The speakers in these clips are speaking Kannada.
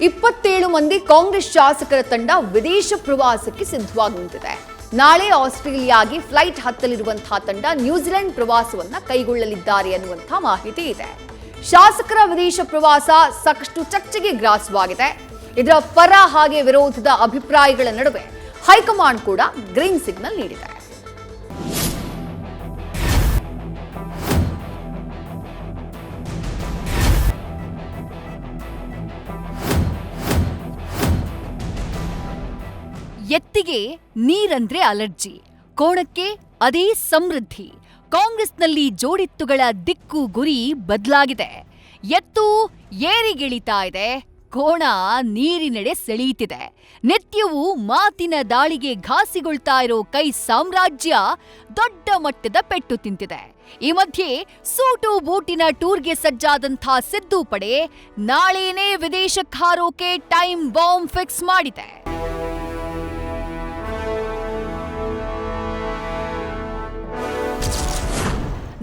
27 ಮಂದಿ ಕಾಂಗ್ರೆಸ್ ಶಾಸಕರ ತಂಡ ವಿದೇಶ ಪ್ರವಾಸಕ್ಕೆ ಸಿದ್ಧವಾಗಿ ನಿಂತಿದೆ. ನಾಳೆ ಆಸ್ಟ್ರೇಲಿಯಾಗೆ ಫ್ಲೈಟ್ ಹತ್ತಲಿರುವಂತಹ ತಂಡ ನ್ಯೂಜಿಲೆಂಡ್ ಪ್ರವಾಸವನ್ನ ಕೈಗೊಳ್ಳಲಿದ್ದಾರೆ ಅನ್ನುವಂತಹ ಮಾಹಿತಿ ಇದೆ. ಶಾಸಕರ ವಿದೇಶ ಪ್ರವಾಸ ಸಾಕಷ್ಟು ಚರ್ಚೆಗೆ ಗ್ರಾಸವಾಗಿದೆ. ಇದರ ಪರ ಹಾಗೆ ವಿರೋಧದ ಅಭಿಪ್ರಾಯಗಳ ನಡುವೆ ಹೈಕಮಾಂಡ್ ಕೂಡ ಗ್ರೀನ್ ಸಿಗ್ನಲ್ ನೀಡಿದೆ. ಎತ್ತಿಗೆ ನೀರಂದ್ರೆ ಅಲರ್ಜಿ, ಕೋಣಕ್ಕೆ ಅದೇ ಸಮೃದ್ಧಿ. ಕಾಂಗ್ರೆಸ್ನಲ್ಲಿ ಜೋಡಿತ್ತುಗಳ ದಿಕ್ಕು ಗುರಿ ಬದಲಾಗಿದೆ. ಎತ್ತು ಏರಿಗಿಳಿತಾ ಇದೆ, ಕೋಣ ನೀರಿನೆಡೆ ಸೆಳೆಯುತ್ತಿದೆ. ನಿತ್ಯವೂ ಮಾತಿನ ದಾಳಿಗೆ ಘಾಸಿಗೊಳ್ತಾ ಇರೋ ಕೈ ಸಾಮ್ರಾಜ್ಯ ದೊಡ್ಡ ಮಟ್ಟದ ಪೆಟ್ಟು ತಿಂತಿದೆ. ಈ ಮಧ್ಯೆ ಸೂಟು ಬೂಟಿನ ಟೂರ್ಗೆ ಸಜ್ಜಾದಂಥ ಸಿದ್ದು ಪಡೆ ನಾಳೆನೇ ವಿದೇಶಕ್ಕೆ ಹಾರೋಕೆ ಟೈಮ್ ಬಾಂಬ್ ಫಿಕ್ಸ್ ಮಾಡಿದೆ.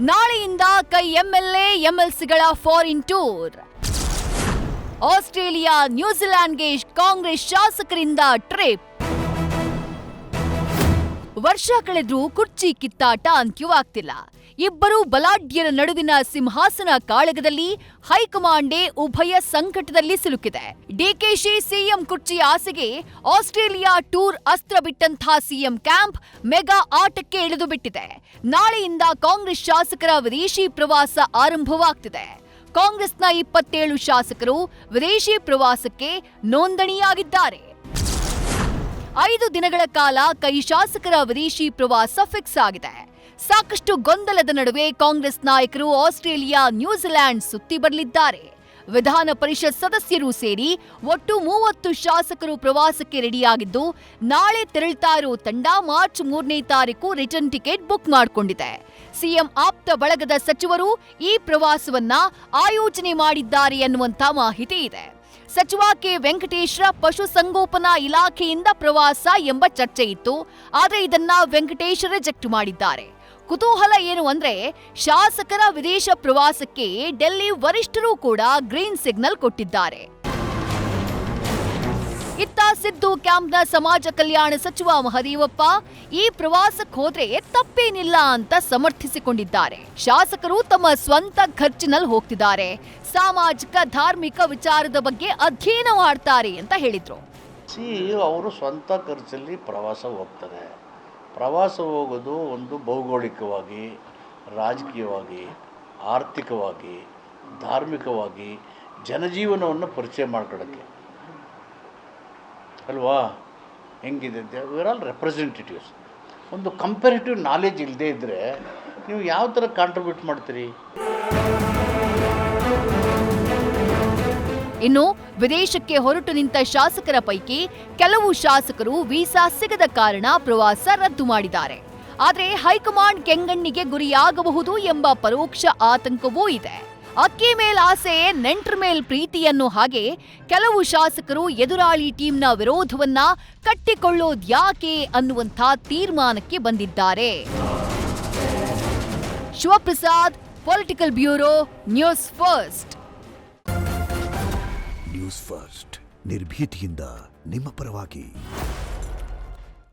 ನಾಳೆಯಿಂದ ಕೈ ಎಂಎಲ್ಎ ಎಂಎಲ್ಸಿಗಳ ಫಾರಿನ್ ಟೂರ್. ಆಸ್ಟ್ರೇಲಿಯಾ ನ್ಯೂಜಿಲೆಂಡ್ಗೆ ಕಾಂಗ್ರೆಸ್ ಶಾಸಕರಿಂದ ಟ್ರಿಪ್. ವರ್ಷ ಕಳೆದ್ರೂ ಕುರ್ಚಿ ಕಿತ್ತಾಟ ಅಂತ್ಯವಾಗ್ತಿಲ್ಲ. ಇಬ್ಬರು ಬಲಾಢ್ಯರ ನಡುವಿನ ಸಿಂಹಾಸನ ಕಾಳಗದಲ್ಲಿ ಹೈಕಮಾಂಡೇ ಉಭಯ ಸಂಕಟದಲ್ಲಿ ಸಿಲುಕಿದೆ. ಡಿಕೆಶಿ ಸಿಎಂ ಕುರ್ಚಿ ಆಸೆಗೆ ಆಸ್ಟ್ರೇಲಿಯಾ ಟೂರ್ ಅಸ್ತ್ರ ಬಿಟ್ಟಂಥ ಸಿಎಂ ಕ್ಯಾಂಪ್ ಮೆಗಾ ಆಟಕ್ಕೆ ಇಳಿದು ಬಿಟ್ಟಿದೆ. ನಾಳೆಯಿಂದ ಕಾಂಗ್ರೆಸ್ ಶಾಸಕರ ವಿದೇಶಿ ಪ್ರವಾಸ ಆರಂಭವಾಗ್ತಿದೆ. ಕಾಂಗ್ರೆಸ್ನ 27 ಶಾಸಕರು ವಿದೇಶಿ ಪ್ರವಾಸಕ್ಕೆ ನೋಂದಣಿಯಾಗಿದ್ದಾರೆ. 5 ದಿನಗಳ ಕಾಲ ಕೈ ಶಾಸಕರ ವಿದೇಶಿ ಪ್ರವಾಸ ಫಿಕ್ಸ್ ಆಗಿದೆ. ಸಾಕಷ್ಟು ಗೊಂದಲದ ನಡುವೆ ಕಾಂಗ್ರೆಸ್ ನಾಯಕರು ಆಸ್ಟ್ರೇಲಿಯಾ ನ್ಯೂಜಿಲೆಂಡ್ ಸುತ್ತಿ ಬರಲಿದ್ದಾರೆ. ವಿಧಾನ ಪರಿಷತ್ ಸದಸ್ಯರು ಸೇರಿ ಒಟ್ಟು 30 ಶಾಸಕರು ಪ್ರವಾಸಕ್ಕೆ ರೆಡಿಯಾಗಿದ್ದು, ನಾಳೆ ತೆರಳ್ತಾ ಇರೋ ತಂಡ ಮಾರ್ಚ್ 3ನೇ ತಾರೀಕು ರಿಟರ್ನ್ ಟಿಕೆಟ್ ಬುಕ್ ಮಾಡಿಕೊಂಡಿದೆ. ಸಿಎಂ ಆಪ್ತ ಬಳಗದ ಸಚಿವರು ಈ ಪ್ರವಾಸವನ್ನ ಆಯೋಜನೆ ಮಾಡಿದ್ದಾರೆ ಅನ್ನುವಂತ ಮಾಹಿತಿ ಇದೆ. ಸಚಿವ ಕೆ ವೆಂಕಟೇಶ್ವರ ಪಶುಸಂಗೋಪನಾ ಇಲಾಖೆಯಿಂದ ಪ್ರವಾಸ ಎಂಬ ಚರ್ಚೆ ಇತ್ತು. ಆದರೆ ಇದನ್ನ ವೆಂಕಟೇಶ್ ರಿಜೆಕ್ಟ್ ಮಾಡಿದ್ದಾರೆ. ಕುತೂಹಲ ಏನು ಅಂದ್ರೆ, ಶಾಸಕರ ವಿದೇಶ ಪ್ರವಾಸಕ್ಕೆ ಡೆಲ್ಲಿ ವರಿಷ್ಠರು ಕೂಡ ಗ್ರೀನ್ ಸಿಗ್ನಲ್ ಕೊಟ್ಟಿದ್ದಾರೆ. ಇತ್ತ ಸಿದ್ದು ಕ್ಯಾಂಪ್ನ ಸಮಾಜ ಕಲ್ಯಾಣ ಸಚಿವ ಮಹದೇವಪ್ಪ ಈ ಪ್ರವಾಸಕ್ಕೆ ಹೋದ್ರೆ ತಪ್ಪೇನಿಲ್ಲ ಅಂತ ಸಮರ್ಥಿಸಿಕೊಂಡಿದ್ದಾರೆ. ಶಾಸಕರು ತಮ್ಮ ಸ್ವಂತ ಖರ್ಚಿನಲ್ಲಿ ಹೋಗ್ತಿದ್ದಾರೆ, ಸಾಮಾಜಿಕ ಧಾರ್ಮಿಕ ವಿಚಾರದ ಬಗ್ಗೆ ಅಧ್ಯಯನ ಮಾಡ್ತಾರೆ ಅಂತ ಹೇಳಿದ್ರು. ಅವರು ಸ್ವಂತ ಖರ್ಚಲ್ಲಿ ಪ್ರವಾಸ ಹೋಗ್ತಾರೆ. ಪ್ರವಾಸ ಹೋಗೋದು ಒಂದು ಭೌಗೋಳಿಕವಾಗಿ, ರಾಜಕೀಯವಾಗಿ, ಆರ್ಥಿಕವಾಗಿ, ಧಾರ್ಮಿಕವಾಗಿ ಜನಜೀವನವನ್ನು ಪರಿಚಯ ಮಾಡ್ಕೊಳ್ಳೋಕ್ಕೆ ಅಲ್ವಾ? ಹೆಂಗಿದೆ? We are all representatives. ಒಂದು ಕಂಪೇರಿಟಿವ್ ನಾಲೆಜ್ ಇಲ್ಲದೇ ಇದ್ದರೆ ನೀವು ಯಾವ ಥರ ಕಾಂಟ್ರಿಬ್ಯೂಟ್ ಮಾಡ್ತೀರಿ? ಇನ್ನು ವಿದೇಶಕ್ಕೆ ಹೊರಟು ನಿಂತ ಶಾಸಕರ ಪೈಕಿ ಕೆಲವು ಶಾಸಕರು ವೀಸಾ ಸಿಗದ ಕಾರಣ ಪ್ರವಾಸ ರದ್ದು ಮಾಡಿದ್ದಾರೆ. ಆದರೆ ಹೈಕಮಾಂಡ್ ಕೆಂಗಣ್ಣಿಗೆ ಗುರಿಯಾಗಬಹುದು ಎಂಬ ಪರೋಕ್ಷ ಆತಂಕವೂ ಇದೆ. ಅಕ್ಕಿ ಮೇಲ್ ಆಸೆ, ನೆಂಟ್ರ ಮೇಲ್ ಪ್ರೀತಿಯನ್ನು ಹಾಗೆ ಕೆಲವು ಶಾಸಕರು ಎದುರಾಳಿ ಟೀಮ್ನ ವಿರೋಧವನ್ನ ಕಟ್ಟಿಕೊಳ್ಳೋದ್ಯಾಕೆ ಅನ್ನುವಂಥ ತೀರ್ಮಾನಕ್ಕೆ ಬಂದಿದ್ದಾರೆ. Shivaprasad, political bureau, news first. News first ನಿರ್ಭೀತಿಯಿಂದ ನಿಮ್ಮ ಪರವಾಗಿ.